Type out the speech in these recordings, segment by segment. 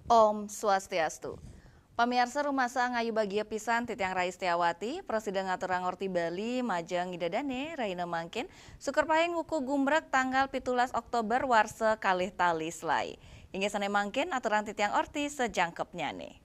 Om Swastiastu. Pamirsa Rumasa ngayu bagia pisan Titiang Rais Setiawati, Presiden ngaturang ngorti Bali, Majang Idadane, Raina Mangkin, Suker Pahing Wuku Gumbrek tanggal 17 Oktober warse kalih tali selai. Hingga sane mangkin aturan Titiang Orti sejangkepnya nih.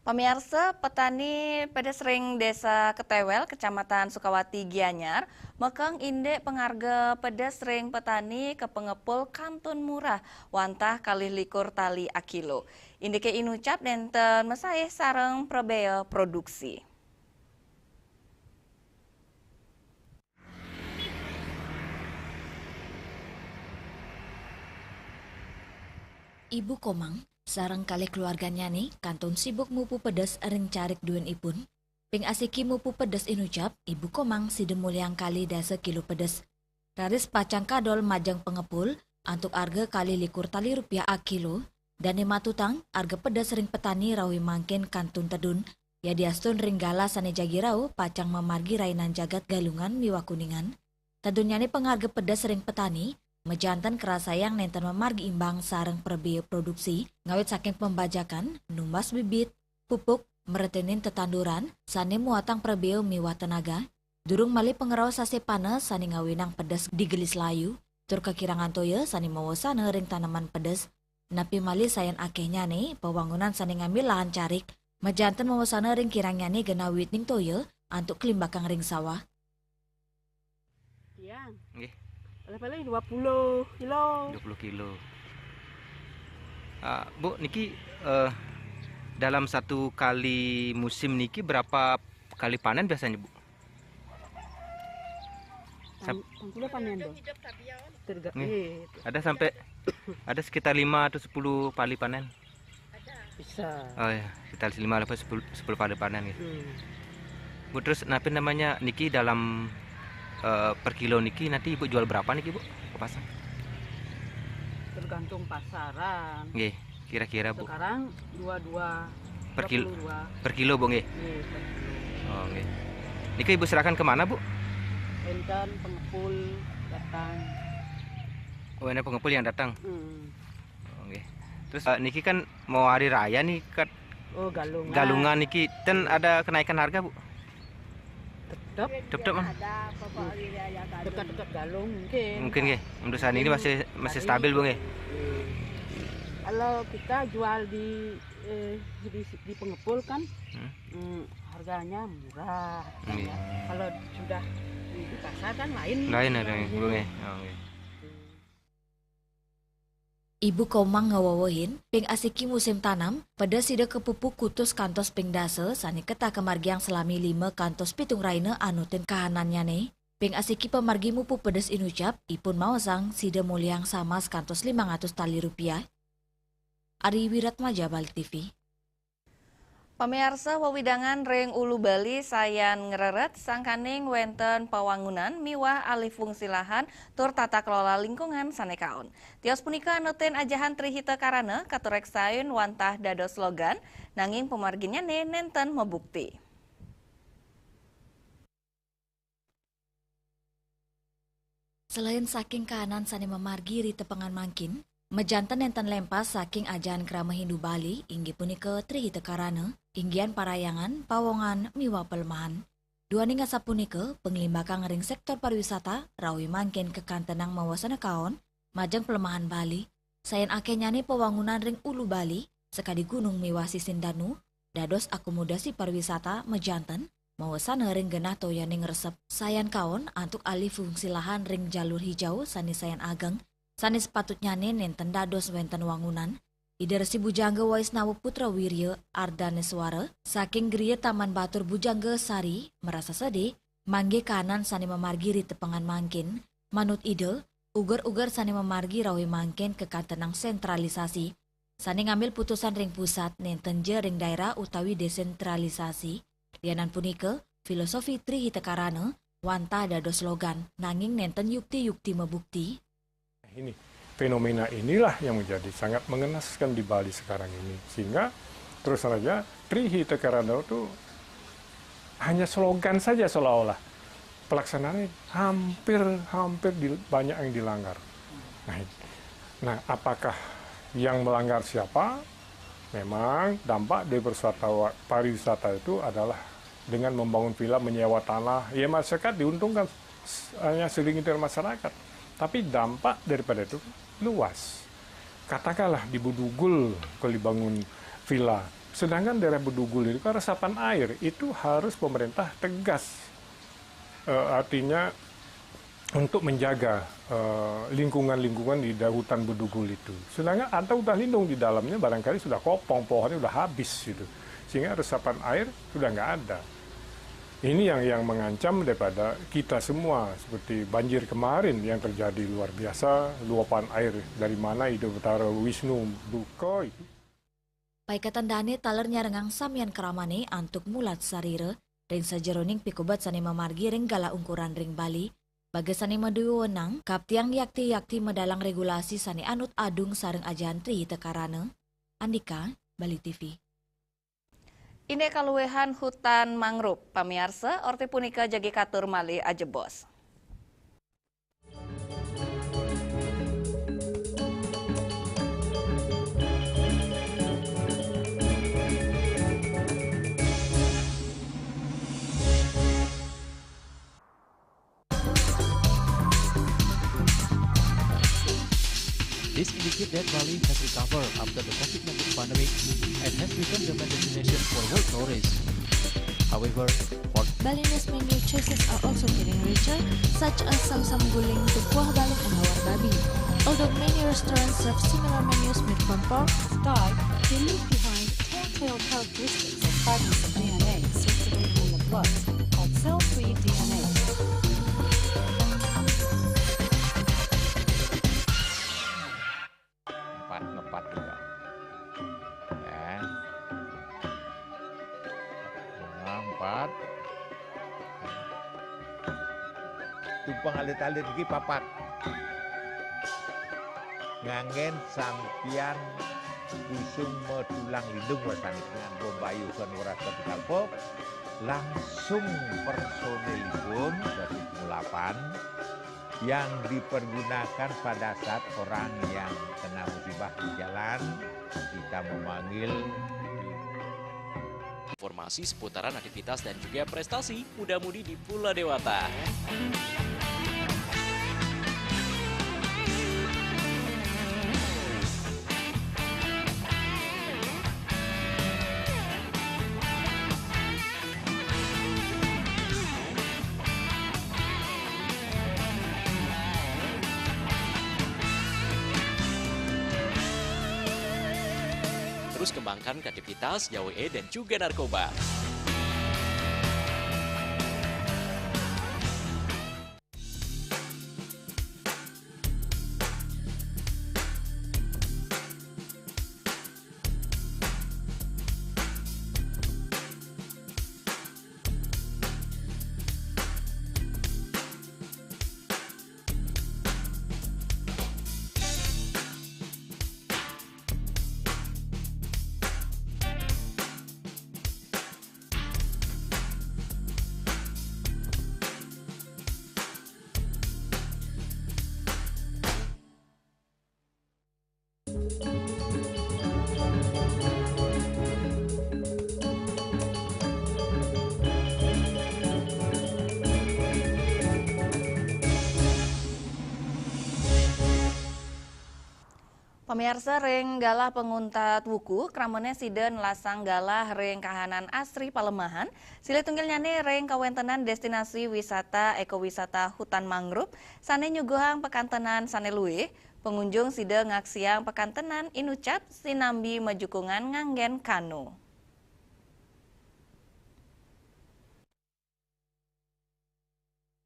Pemirsa, petani pedas ring Desa Ketewel, Kecamatan Sukawati, Gianyar, mekeng inde pengarga pedas ring petani ke pengepul kantun murah, wantah kalih likur tali akilo. Inde ke inucap nenten mesaih sareng prebea produksi. Ibu Komang, sareng kalih keluarganya nih, kantun sibuk mupu pedas ring carik duen ipun. Ping asiki mupu pedas inucap, Ibu Komang si demuliang kali dasa kilo pedas. Raris pacang kadol majang pengepul, antuk arga kali likur tali rupiah a kilo, dan matutang arga pedas ring petani rawi mangkin kantun tedun, ya diastun ring gala sane jagi rau pacang memargi rainan jagat galungan miwa kuningan. Tedunnya nih pengarga pedas ring petani, mejantan kerasayang nenten memargi imbang sareng perbia produksi, ngawit saking pembajakan, numbas bibit, pupuk, meretenin tetanduran, sane muatang perbia miwa tenaga, durung mali pengerau sase panas sani ngawinang pedas digelis layu, tur kekirangan toya sani mawasana ring tanaman pedas, napi mali sayan akehnya nih, pewangunan sani ngambil lahan carik, mejantan mawasana ring kirangnya nih genawit ning toya, antuk kelimbakang ring sawah. Iya. Nggih. Paling 20 kilo. 20 kilo. Bu, niki dalam satu kali musim niki berapa kali panen biasanya, Bu? Tangkule panen do. Ada sampai ada sekitar 5 atau 10 kali panen. Bisa. Oh ya, sekitar 5 atau 10 kali panen gitu. Bu, terus namanya niki dalam per kilo niki nanti Ibu jual berapa niki, Bu? Ke pasar? Tergantung pasaran. Nggih, kira-kira, Bu. Sekarang 22 Per kilo. 22. Per kilo, Bu, nggih. Nggih, per kilo. Oh, nggih. Niki Ibu serahkan kemana, Bu? Enten pengepul datang. Oh, ini pengepul yang datang. Hmm. Oh, nggih. Terus niki kan mau hari raya nih, kan Oh, galungan. galungan niki ten ada kenaikan harga, Bu? Tetep mah. Dekat-dekat galung mungkin. Mungkin nggih. Untuk saat ini masih stabil, Bu, nggih. Kalau kita jual di pengepul kan harganya murah. Iya. Kalau sudah di pasar kan lain. Lain ada, Bu, nggih. Oh, nggih. Ibu Komang ngawawahin, ping asiki musim tanam, pada sida kepupuk kutus kantos ping dase, sani keta kemargiang selami 5 kantos pitung raina anutin kahanannya nih. Ping asiki pemargi mupu pedes inucap, ipun mawasang sida muliang sama sekantos 500 tali rupiah. Ari Wiratmaja, Bali TV. Pamirsa wewidangan ring Ulu Bali sayan ngereret sangkaning wenten pawangunan miwah alih fungsi lahan tur tata kelola lingkungan sanekaon. Tios punika anutin ajahan trihita karana katurek sayun wantah dados slogan nanging pemarginnya nenten mebukti. Selain saking kahanan sani memargi ri tepengan mangkin, mejantan enten lempas saking ajahan krama Hindu Bali inggi punika trihita karana, inggian parayangan, pawongan, miwa pelemahan. Dua ninga sapunika, penglimbakang ring sektor pariwisata, rawi mangkin kekantenang mawasana kaon, majang pelemahan Bali, sayan akehnya ni pewangunan ring Ulu Bali, sekadi gunung miwa sisin danu, dados akomodasi pariwisata mejantan, mawasana ring genah toya ning resep, sayan kaon antuk alih fungsi lahan ring jalur hijau sani sayan ageng, sani sepatutnya nenten dados wenten wangunan, Idarsi Bujangga Waisnawa Putra Wirya Ardaneswara, saking griya Taman Batur Bujangga Sari, merasa sedih, mangge kanan sani memargi ri tepengan mangkin, manut ide, ugar-ugar sani memargi rawi mangkin kekantenang sentralisasi, sani ngambil putusan ring pusat nenten je ring daerah utawi desentralisasi, lianan punika, filosofi trihita karana, wantah dados slogan, nanging nenten yukti-yukti mebukti. Ini fenomena inilah yang menjadi sangat mengenaskan di Bali sekarang ini, sehingga Terus saja Trihita Karana itu hanya slogan saja seolah-olah. Pelaksanaannya hampir banyak yang dilanggar. Nah, apakah yang melanggar siapa? Memang dampak dari pariwisata itu adalah dengan membangun villa, menyewa tanah, ya masyarakat diuntungkan hanya segelintir masyarakat. Tapi dampak daripada itu luas. Katakanlah di Bedugul kalau dibangun villa. Sedangkan daerah Bedugul itu kan resapan air, itu harus pemerintah tegas. Artinya untuk menjaga lingkungan-lingkungan di hutan Bedugul itu. Sedangkan ada hutan lindung di dalamnya barangkali sudah kopong, pohonnya sudah habis gitu. Sehingga resapan air sudah nggak ada. Ini yang mengancam daripada kita semua, seperti banjir kemarin yang terjadi luar biasa, luapan air dari mana itu Betara Wisnu Duko itu. Paikatan dane talernya rengang samian keramane antuk mulat sarire, ring sajeroning pikubat sani memargi ring gala ungkuran ring Bali, baga sani meduyo wenang, kaptiang yakti medalang regulasi sani anut adung sareng ajahan Trihita Karana. Andika, Bali TV. Ine kaluwehan hutan mangrove, pamiarsa, orte punika jagi katur malih ajebos. This indicates that Bali has recovered after the COVID-19 pandemic and has become the main destination for world tourists. However, Balinese menu choices are also getting richer, such as Sam Guling to Kuah Balung and Hawar Babi. Although many restaurants serve similar menus made from pork, Dive, they leave behind telltale characteristics of fragments of DNA circulating in the blood, called cell-free DNA. Ngepat juga ya, empat tumpang alit-alit lagi papat ngangen sampian usung metulang lindung wasani dengan bombayu kan warasa dikalpok langsung personilipun dari 8 yang dipergunakan pada saat orang yang kena musibah di jalan, kita memanggil. Informasi seputaran aktivitas dan juga prestasi muda-mudi di Pulau Dewata. Terus kembangkan kreativitas, JWE dan juga narkoba. Pemirsa ring galah penguntat wuku, kramene siden lasang galah ring kahanan asri Palemahan, sile tunggilnyane ring kawentenan destinasi wisata ekowisata hutan mangrove, sane nyuguhang pekantenan sane luwih, pengunjung side ngaksiang pekantenan inucap sinambi majukungan nganggen kanu.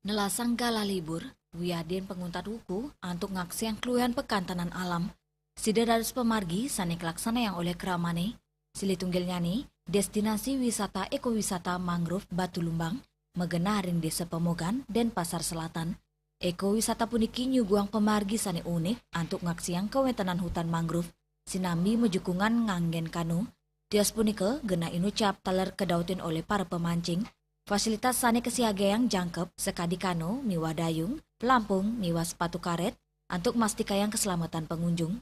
Nelasang galah libur, wiadin penguntat wuku antuk ngaksiang keluhan pekantenan alam. Sida dados pemargi sane kelaksana yang oleh keramane, sili tunggilnyane destinasi wisata ekowisata mangrove Batu Lumbang, megena ring desa Pemogan dan Pasar Selatan. Ekowisata puniki nyuguang pemargi sane unik antuk ngaksiang kawentenan hutan mangrove, sinambi mejukungan nganggen kanu, Tios punika gena inucap taler kedautin oleh para pemancing, fasilitas sane kesiageang jangkep sekadi kano, miwa dayung, pelampung, miwa sepatu karet, untuk mastikayang keselamatan pengunjung.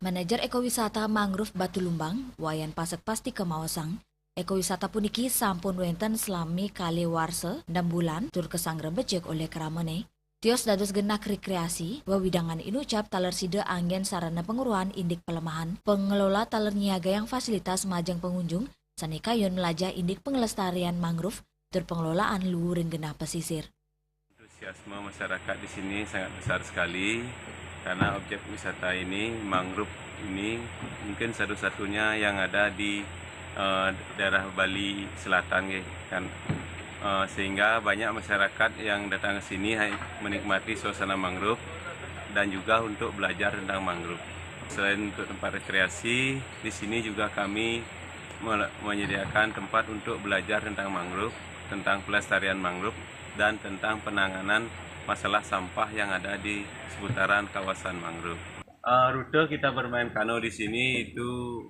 Manajer ekowisata mangrove Batu Lumbang, Wayan Pasek Pasti Kemawasang, ekowisata puniki sampun wenten selami kali warse 6 bulan tur kesangre becek oleh keramene. Tios dados genak rekreasi, wawidangan inucap taler sida anggen sarana penguruan indik pelemahan, pengelola taler nyiaga yang fasilitas majang pengunjung, sanikayon melajah indik pengelestarian mangrove, tur pengelolaan luhuring genah pesisir. Antusiasme masyarakat di sini sangat besar sekali karena objek wisata ini, mangrove ini mungkin satu-satunya yang ada di daerah Bali Selatan kan. Sehingga banyak masyarakat yang datang ke sini menikmati suasana mangrove dan juga untuk belajar tentang mangrove. Selain untuk tempat rekreasi, di sini juga kami menyediakan tempat untuk belajar tentang mangrove, tentang pelestarian mangrove dan tentang penanganan masalah sampah yang ada di seputaran kawasan mangrove. Rute kita bermain kano di sini itu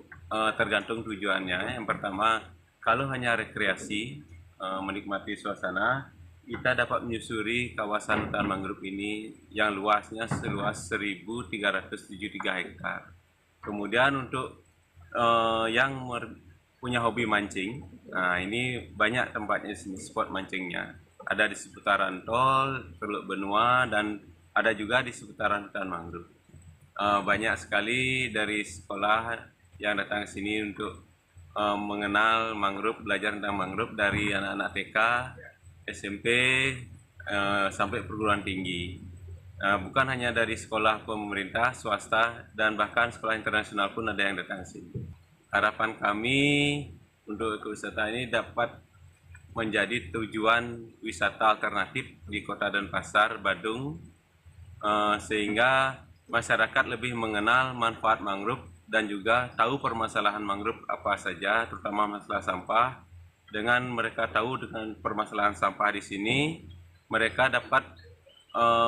tergantung tujuannya. Yang pertama, kalau hanya rekreasi, menikmati suasana, kita dapat menyusuri kawasan hutan mangrove ini yang luasnya seluas 1.373 hektar. Kemudian untuk yang punya hobi mancing, nah ini banyak tempatnya di sini, spot mancingnya. Ada di seputaran tol, Teluk Benua, dan ada juga di seputaran hutan mangrove. Banyak sekali dari sekolah yang datang ke sini untuk mengenal mangrove, belajar tentang mangrove dari anak-anak TK, SMP, sampai perguruan tinggi. Bukan hanya dari sekolah pemerintah, swasta, dan bahkan sekolah internasional pun ada yang datang ke sini. Harapan kami untuk ekowisata ini dapat menjadi tujuan wisata alternatif di Kota Denpasar, Badung, sehingga masyarakat lebih mengenal manfaat mangrove dan juga tahu permasalahan mangrove apa saja, terutama masalah sampah. Dengan mereka tahu dengan permasalahan sampah di sini, mereka dapat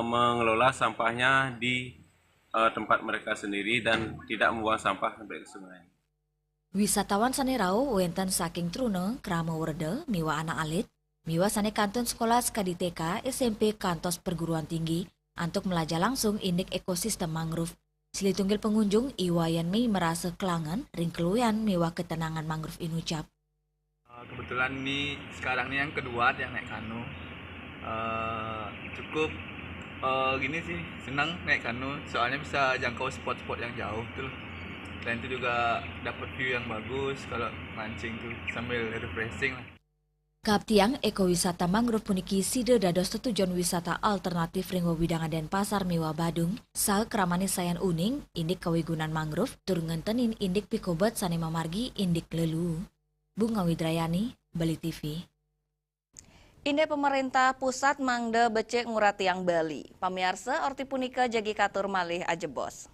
mengelola sampahnya di tempat mereka sendiri dan tidak membuang sampah sampai ke sungai. Wisatawan sanerau wenten saking Trune, Krama Werde, miwa anak alit, miwa sane kantun sekolah sekadi TK, SMP, kantos perguruan tinggi, untuk melajah langsung indik ekosistem mangrove. Silitunggil pengunjung Iwayan Mi merasa kelangan ring keluyan miwa ketenangan mangrove inucap. Kebetulan ini sekarang ini yang kedua yang naik kano. Cukup gini sih, senang naik kano soalnya bisa jangkau spot-spot yang jauh tuh. Dan itu juga dapat view yang bagus kalau mancing tuh sambil refreshing lah. Kaptiang ekowisata mangrove puniki sida dados tujuan wisata alternatif ring wawidangan Denpasar miwa Badung. Saha kramani sayan uning indik kawigunan mangrove tur ngentenin indik pikobat sane mamargi indik lelu. Bunga Widrayani, Bali TV. Inde pemerintah pusat mangde becek nguratiang Bali. Pamiarsa orti punika jagi katur malih ajebos.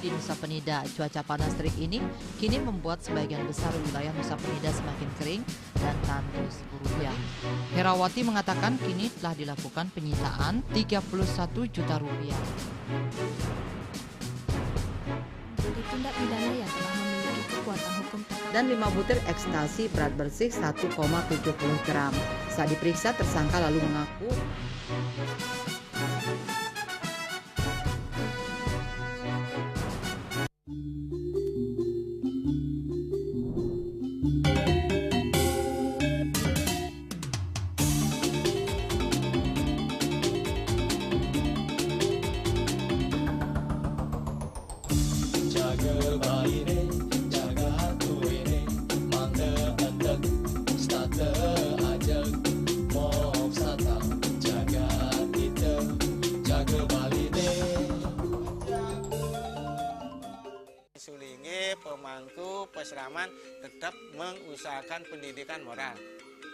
Di Nusa Penida, cuaca panas terik ini kini membuat sebagian besar wilayah Nusa Penida semakin kering dan tandus rupiah. Herawati mengatakan kini telah dilakukan penyitaan 31 juta rupiah. Tindak pidana yang telah memiliki kekuatan hukum dan 5 butir ekstasi berat bersih 1,70 gram. Saat diperiksa, tersangka lalu mengaku Sulingi pemangku peseraman tetap mengusahakan pendidikan moral.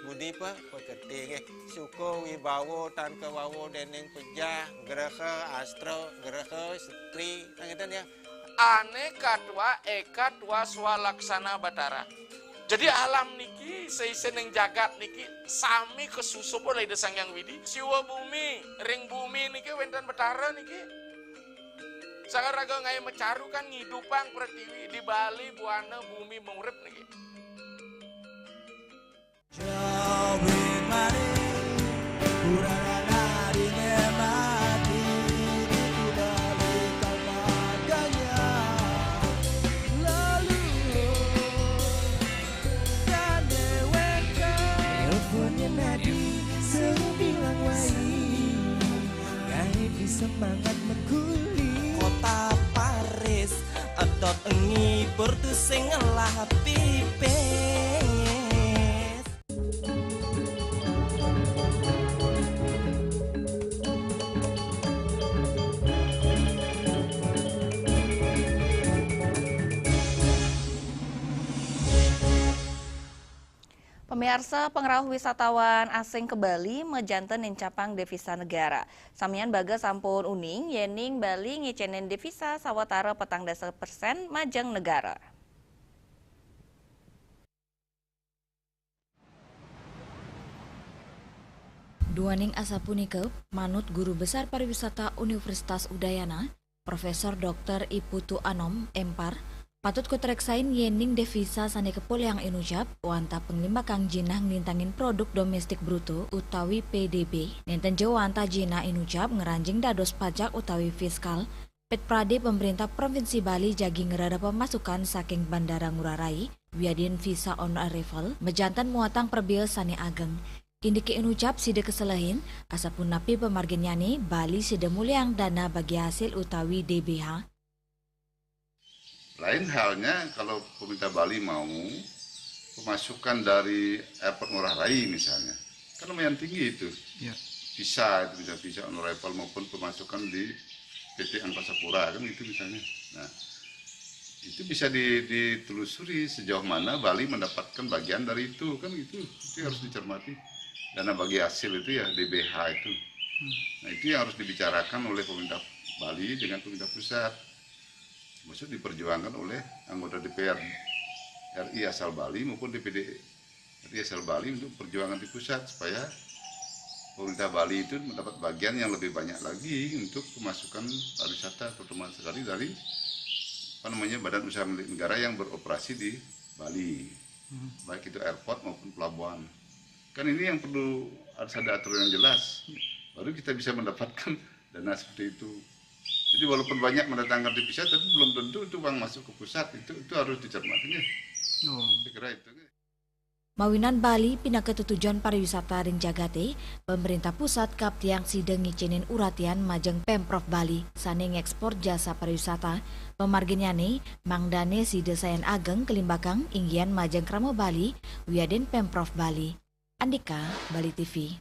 budi pa pagkatige suko wibawo tan kawawo deneng pejah geraha astro geraha setri nangitan ya aneka dua eka dua swalaksana batara. Jadi alam niki seisen yang jagat niki sami kesusup oleh desang yang widi. Siwa bumi, ring bumi niki wentan betara niki. Sangat raga ngai mecaru kan ngidupang pertiwi di Bali buana bumi mengurip niki. Semangat mengkuli kota Paris atot ngibur tu sing ngelah pipes. Pemirsa, pengerah wisatawan asing ke Bali mejanten encapang devisa negara. Samian baga sampun uning, yening Bali ngicenen devisa sawatara 40% majeng negara. Duaning asa punika, manut Guru Besar Pariwisata Universitas Udayana, Profesor Dr. Iputu Anom, Empar, patut kutreksain yening devisa sane kepul yang inucap wanta penglima kang jinah nglintangin produk domestik bruto utawi PDB. Nenten jo wanta jinah inucap ngeranjing dados pajak utawi fiskal. Pet Prade pemerintah Provinsi Bali jagi ngerada pemasukan saking Bandara Ngurah Rai, wiadin visa on arrival, mejantan muatang perbil sane ageng. Indike inucap side keselahin, asapun napi pemargin yani Bali side muliang dana bagi hasil utawi DBH. Lain halnya kalau pemerintah Bali mau pemasukan dari airport Ngurah Rai misalnya, kan lumayan tinggi itu. Ya. Bisa on arrival maupun pemasukan di PT Angkasa Pura kan itu misalnya. Nah, itu bisa ditelusuri sejauh mana Bali mendapatkan bagian dari itu kan itu harus dicermati. Dana bagi hasil itu ya DBH itu. Nah itu yang harus dibicarakan oleh pemerintah Bali dengan pemerintah pusat. Maksud diperjuangkan oleh anggota DPR RI asal Bali maupun DPD RI asal Bali untuk perjuangan di pusat supaya pemerintah Bali itu mendapat bagian yang lebih banyak lagi untuk pemasukan pariwisata terutama sekali dari badan usaha milik negara yang beroperasi di Bali, baik itu airport maupun pelabuhan. Kan ini yang perlu harus ada aturan yang jelas, baru kita bisa mendapatkan dana seperti itu. Jadi walaupun banyak mendatangkan devisa, tapi belum tentu itu uang masuk ke pusat, itu harus dicermati ya. Saya kira itu. Mawinan Bali pindah ke tujuan pariwisata ring jagate, pemerintah pusat kap tiang sideng ngicinin uratian majeng Pemprov Bali, sane ngekspor jasa pariwisata, pemarginyane mangdane side sayan ageng kelimbakang inggian majeng Kramo Bali, wiaden Pemprov Bali. Andika, Bali TV.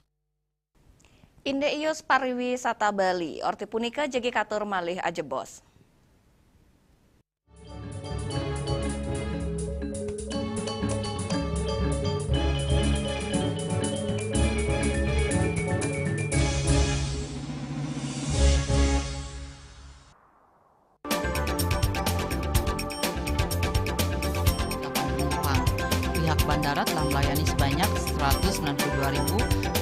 Inde ius pariwisata Bali, orti punika jegi katur malih ajebos. Pihak bandara telah melayani sebanyak 192.284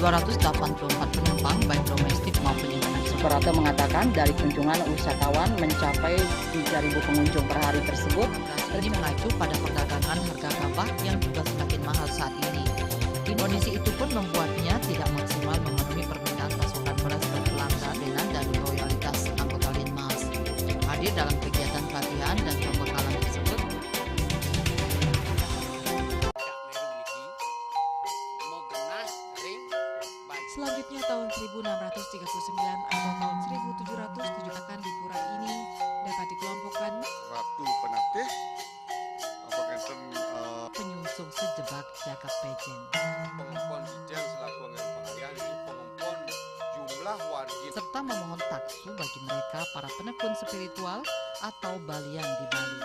penumpang baik domestik maupun internasional. Suprapto mengatakan dari kunjungan wisatawan mencapai 3.000 pengunjung per hari tersebut. Ini mengacu pada perdagangan harga gabah yang juga semakin mahal saat ini. Kondisi itu pun membuatnya tidak maksimal memenuhi permintaan pasokan beras berkelangka dengan dana loyalitas anggota Linmas. Hadir dalam kegiatan pelatihan dan pembekalan tersebut, selanjutnya tahun 1639 atau tahun 1707 akan di pura ini dapat dikelompokkan Ratu Penatih, penyungsung sejebak jagat pejen. Pengumpul Sijil selaku anggaran pengalian ini pengumpul jumlah warga serta memohon taksu bagi mereka para penekun spiritual atau balian di Bali.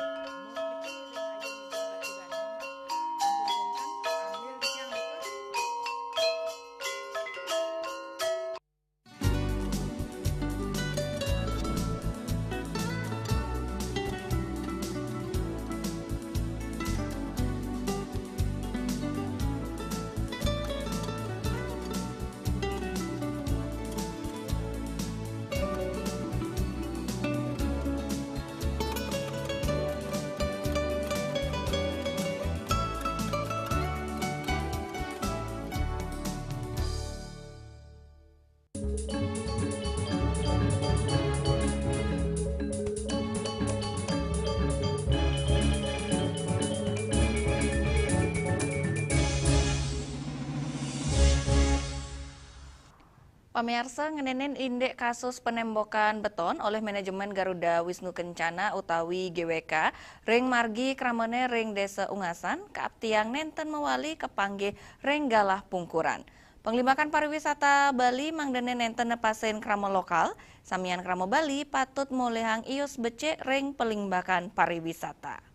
Pamirsa ngenenen indek kasus penembokan beton oleh manajemen Garuda Wisnu Kencana utawi GWK ring margi kramene ring desa Ungasan kaaptiang nenten mewali kepanggih ring galah pungkuran. Penglibakan pariwisata Bali mangdene nenten nepasen krama lokal, samian krama Bali patut molehang ius becek ring pelingbakan pariwisata.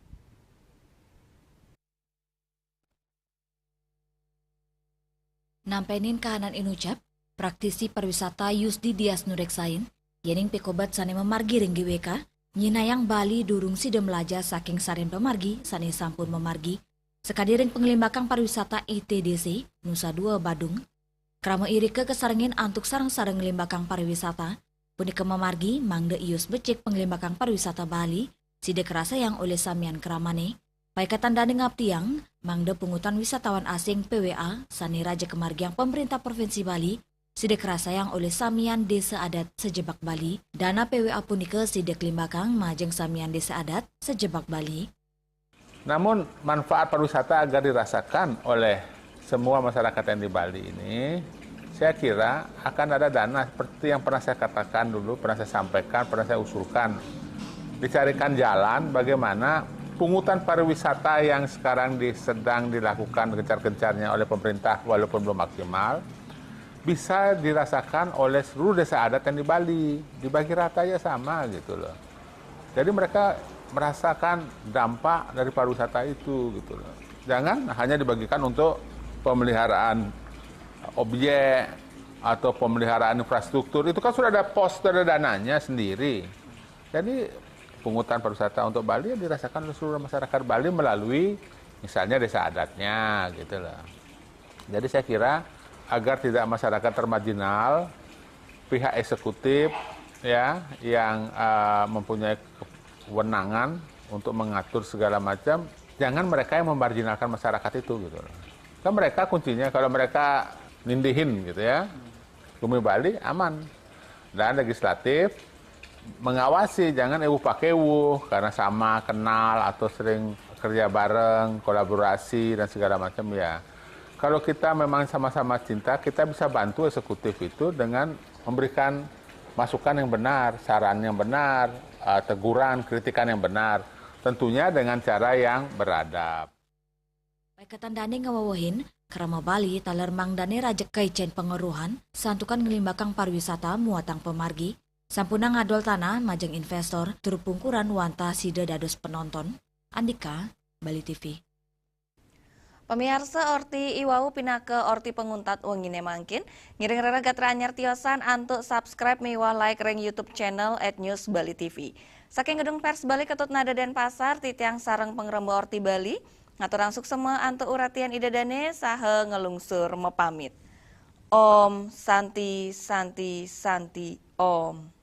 Nampenin kahanan inucap, praktisi pariwisata Yusdi Dias Nureksain, yening pekobat sane memargi ring GWK, nyinayang Bali durung sida melaja saking saren pemargi, sane sampun memargi, sekadiring penglimbakang pariwisata ITDC, Nusa Dua Badung, krama iri ke kesarengin antuk sarang-sarang ngelimbakang pariwisata, punika memargi mangde ius becek penglimbakang pariwisata Bali, sida kerasa yang oleh samian keramane, paikatan dane ngaptiang, mangde pungutan wisatawan asing PWA, sane raja kemargiang pemerintah Provinsi Bali, sidek rasayang oleh samian desa adat sejebak Bali, dana PWA punika sidek limbakang majeng samian desa adat sejebak Bali. Namun manfaat pariwisata agar dirasakan oleh semua masyarakat yang di Bali ini, saya kira akan ada dana seperti yang pernah saya katakan dulu, pernah saya sampaikan, pernah saya usulkan. Dicarikan jalan bagaimana pungutan pariwisata yang sekarang sedang dilakukan gencar-gencarnya oleh pemerintah walaupun belum maksimal, bisa dirasakan oleh seluruh desa adat yang di Bali, dibagi rata ya sama gitu loh. Jadi mereka merasakan dampak dari pariwisata itu gitu loh. Jangan hanya dibagikan untuk pemeliharaan objek atau pemeliharaan infrastruktur, itu kan sudah ada pos, ada dananya sendiri. Jadi pungutan pariwisata untuk Bali dirasakan oleh seluruh masyarakat Bali melalui misalnya desa adatnya gitu loh. Jadi saya kira agar tidak masyarakat termarginal, pihak eksekutif ya yang mempunyai kewenangan untuk mengatur segala macam, jangan mereka yang memarginalkan masyarakat itu gitu loh. Kan mereka kuncinya kalau mereka nindihin gitu ya, Bumi Bali aman. Dan legislatif mengawasi, jangan ewu pakewu karena sama kenal atau sering kerja bareng, kolaborasi dan segala macam ya. Kalau kita memang sama-sama cinta, kita bisa bantu eksekutif itu dengan memberikan masukan yang benar, saran yang benar, teguran, kritikan yang benar. Tentunya dengan cara yang beradab. Paikatan dane ngawawahin, krama Bali taler mangdane rajek kaicen pengeruhan, santukan ngelimbakang pariwisata muatang pemargi, sampuna ngadol tanah majeng investor, turut pungkuran wanta sida dados penonton. Andika, Bali TV. Pemirsa orti iwau pinake orti penguntat wengine mangkin, ngiring reregat anyar tiosan antuk subscribe miwah like ring YouTube channel @newsbali.tv. Saking gedung pers Bali Ketut Nada Denpasar, titiang sareng pengrembo orti Bali, ngaturang suksema antuk uratian idadane sahe ngelungsur mepamit. Om Santi Santi Santi Om.